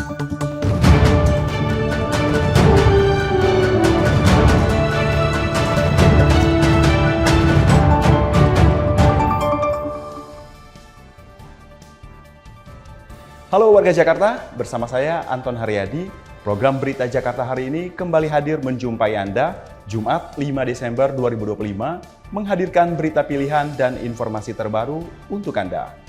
Halo warga Jakarta, bersama saya Anton Haryadi. Program Berita Jakarta hari ini kembali hadir menjumpai Anda Jumat 5 Desember 2025, menghadirkan berita pilihan dan informasi terbaru untuk Anda.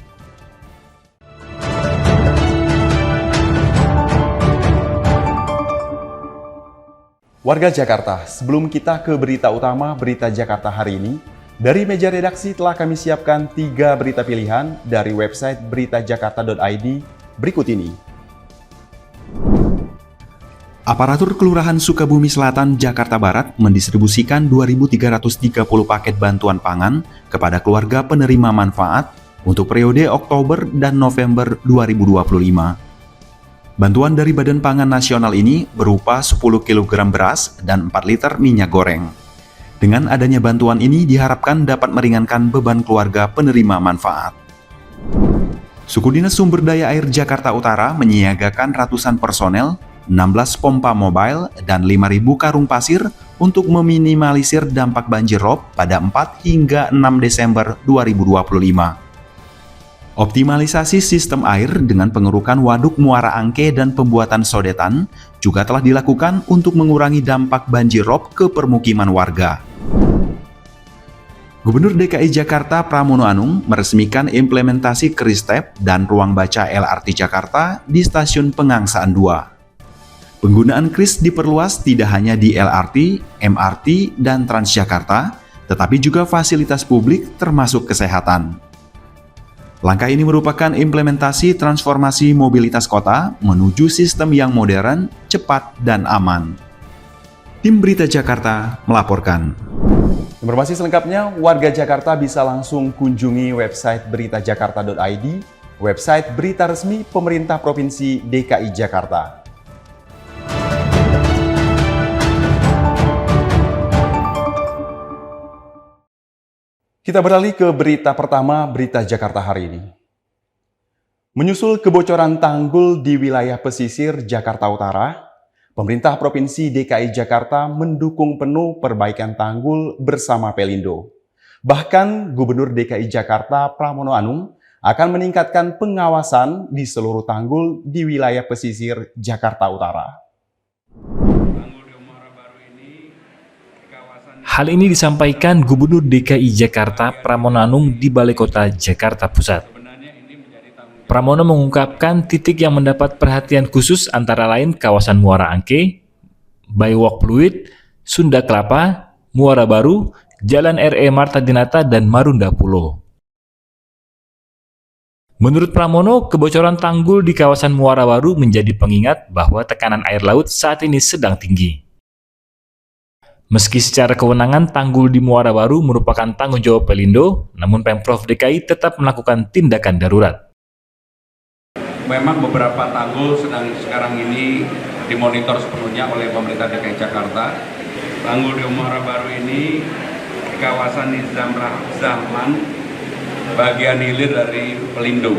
Warga Jakarta, sebelum kita ke berita utama Berita Jakarta hari ini, dari meja redaksi telah kami siapkan 3 berita pilihan dari website beritajakarta.id berikut ini. Aparatur Kelurahan Sukabumi Selatan, Jakarta Barat mendistribusikan 2.330 paket bantuan pangan kepada keluarga penerima manfaat untuk periode Oktober dan November 2025. Bantuan dari Badan Pangan Nasional ini berupa 10 kg beras dan 4 liter minyak goreng. Dengan adanya bantuan ini diharapkan dapat meringankan beban keluarga penerima manfaat. Suku Dinas Sumber Daya Air Jakarta Utara menyiagakan ratusan personel, 16 pompa mobile, dan 5.000 karung pasir untuk meminimalisir dampak banjir rob pada 4 hingga 6 Desember 2025. Optimalisasi sistem air dengan pengerukan waduk Muara Angke dan pembuatan sodetan juga telah dilakukan untuk mengurangi dampak banjir rob ke permukiman warga. Gubernur DKI Jakarta Pramono Anung meresmikan implementasi KRIS-TEP dan ruang baca LRT Jakarta di Stasiun Pegangsaan 2. Penggunaan KRIS diperluas tidak hanya di LRT, MRT, dan Transjakarta, tetapi juga fasilitas publik termasuk kesehatan. Langkah ini merupakan implementasi transformasi mobilitas kota menuju sistem yang modern, cepat, dan aman. Tim Berita Jakarta melaporkan. Informasi selengkapnya, warga Jakarta bisa langsung kunjungi website beritajakarta.id, website berita resmi pemerintah Provinsi DKI Jakarta. Kita beralih ke berita pertama Berita Jakarta hari ini. Menyusul kebocoran tanggul di wilayah pesisir Jakarta Utara, pemerintah Provinsi DKI Jakarta mendukung penuh perbaikan tanggul bersama Pelindo. Bahkan Gubernur DKI Jakarta Pramono Anung akan meningkatkan pengawasan di seluruh tanggul di wilayah pesisir Jakarta Utara. Hal ini disampaikan Gubernur DKI Jakarta Pramono Anung di Balai Kota Jakarta Pusat. Pramono mengungkapkan titik yang mendapat perhatian khusus antara lain kawasan Muara Angke, Baywalk Pluit, Sunda Kelapa, Muara Baru, Jalan RE Marta Dinata, dan Marunda Pulo. Menurut Pramono, kebocoran tanggul di kawasan Muara Baru menjadi pengingat bahwa tekanan air laut saat ini sedang tinggi. Meski secara kewenangan tanggul di Muara Baru merupakan tanggung jawab Pelindo, namun Pemprov DKI tetap melakukan tindakan darurat. Memang beberapa tanggul sekarang ini dimonitor sepenuhnya oleh pemerintah DKI Jakarta. Tanggul di Muara Baru ini di kawasan Nizam Zaman, bagian hilir dari Pelindo.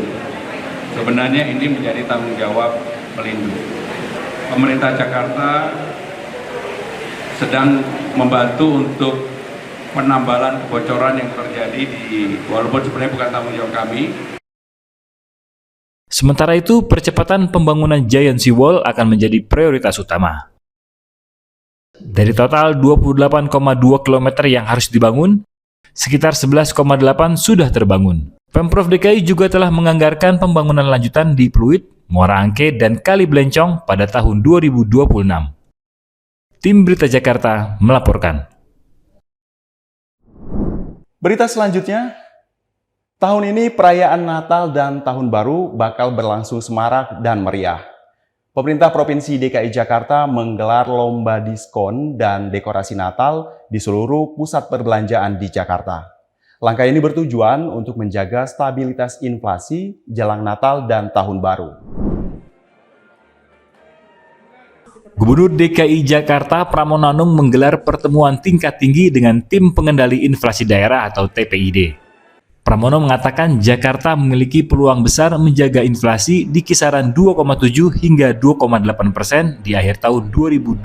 Sebenarnya ini menjadi tanggung jawab Pelindo. Pemerintah Jakarta sedang membantu untuk penambalan kebocoran yang terjadi walaupun sebenarnya bukan tanggung jawab kami. Sementara itu, percepatan pembangunan Giant Sea Wall akan menjadi prioritas utama. Dari total 28,2 km yang harus dibangun, sekitar 11,8 sudah terbangun. Pemprov DKI juga telah menganggarkan pembangunan lanjutan di Pluit, Muara Angke, dan Kali Blencong pada tahun 2026. Tim Berita Jakarta melaporkan. Berita selanjutnya, tahun ini perayaan Natal dan Tahun Baru bakal berlangsung semarak dan meriah. Pemerintah Provinsi DKI Jakarta menggelar lomba diskon dan dekorasi Natal di seluruh pusat perbelanjaan di Jakarta. Langkah ini bertujuan untuk menjaga stabilitas inflasi jelang Natal dan Tahun Baru. Gubernur DKI Jakarta Pramono Anung menggelar pertemuan tingkat tinggi dengan Tim Pengendali Inflasi Daerah atau TPID. Pramono mengatakan Jakarta memiliki peluang besar menjaga inflasi di kisaran 2,7 hingga 2,8% di akhir tahun 2025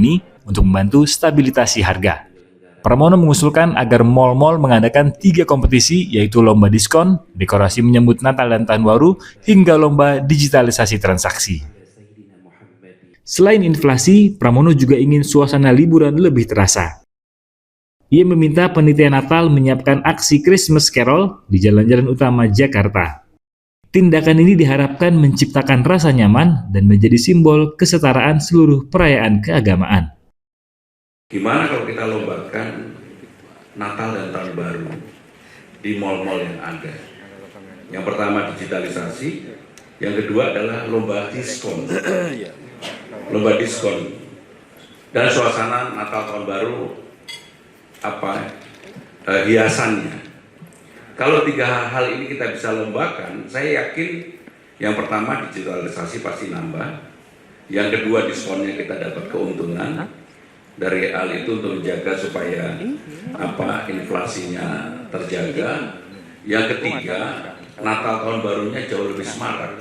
ini untuk membantu stabilisasi harga. Pramono mengusulkan agar mal-mal mengadakan 3 kompetisi, yaitu lomba diskon, dekorasi menyambut Natal dan Tahun Baru, hingga lomba digitalisasi transaksi. Selain inflasi, Pramono juga ingin suasana liburan lebih terasa. Ia meminta panitia Natal menyiapkan aksi Christmas Carol di jalan-jalan utama Jakarta. Tindakan ini diharapkan menciptakan rasa nyaman dan menjadi simbol kesetaraan seluruh perayaan keagamaan. Gimana kalau kita lombakan Natal dan Tahun Baru di mal-mal yang ada? Yang pertama digitalisasi, yang kedua adalah lomba diskon. Lomba diskon. Dan suasana Natal Tahun Baru hiasannya. Kalau 3 hal ini kita bisa lombakan, saya yakin yang pertama digitalisasi pasti nambah. Yang kedua diskonnya kita dapat keuntungan. Dari hal itu untuk menjaga supaya inflasinya terjaga. Yang ketiga, Natal Tahun Barunya jauh lebih semarak.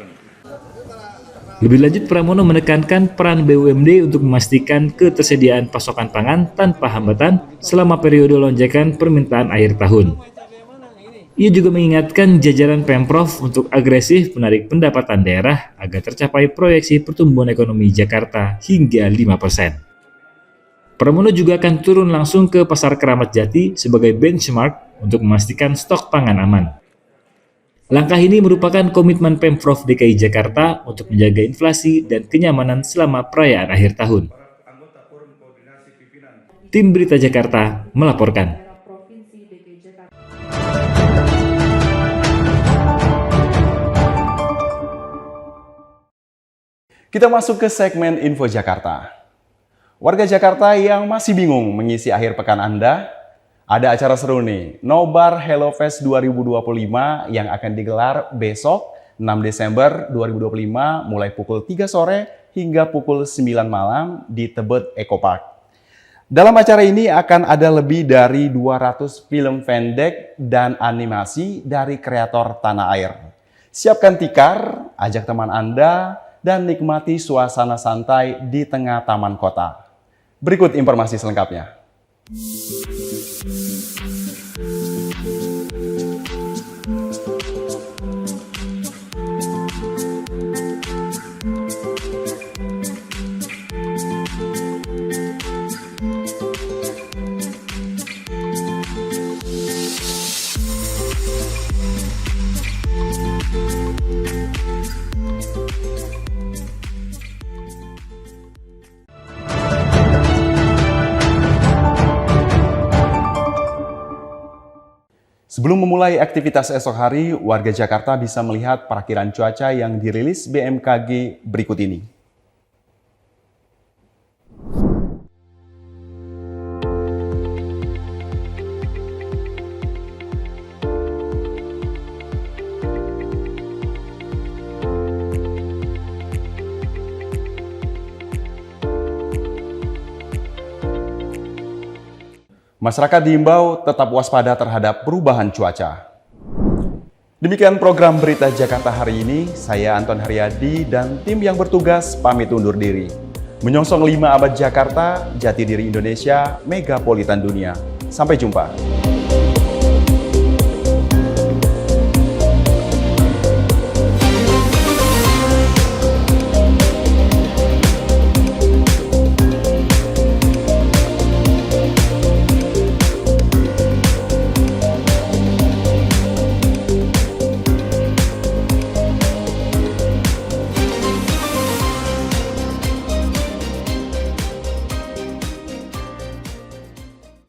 Lebih lanjut, Pramono menekankan peran BUMD untuk memastikan ketersediaan pasokan pangan tanpa hambatan selama periode lonjakan permintaan akhir tahun. Ia juga mengingatkan jajaran Pemprov untuk agresif menarik pendapatan daerah agar tercapai proyeksi pertumbuhan ekonomi Jakarta hingga 5%. Pramono juga akan turun langsung ke Pasar Keramat Jati sebagai benchmark untuk memastikan stok pangan aman. Langkah ini merupakan komitmen Pemprov DKI Jakarta untuk menjaga inflasi dan kenyamanan selama perayaan akhir tahun. Tim Berita Jakarta melaporkan. Kita masuk ke segmen Info Jakarta. Warga Jakarta yang masih bingung mengisi akhir pekan Anda, ada acara seru nih, Nobar Hello Fest 2025 yang akan digelar besok 6 Desember 2025 mulai pukul 3 sore hingga pukul 9 malam di Tebet Eco Park. Dalam acara ini akan ada lebih dari 200 film pendek dan animasi dari kreator tanah air. Siapkan tikar, ajak teman Anda, dan nikmati suasana santai di tengah taman kota. Berikut informasi selengkapnya. Sebelum memulai aktivitas esok hari, warga Jakarta bisa melihat perakiran cuaca yang dirilis BMKG berikut ini. Masyarakat diimbau tetap waspada terhadap perubahan cuaca. Demikian program Berita Jakarta hari ini. Saya Anton Haryadi dan tim yang bertugas pamit undur diri. Menyongsong 5 abad Jakarta, jati diri Indonesia, megapolitan dunia. Sampai jumpa.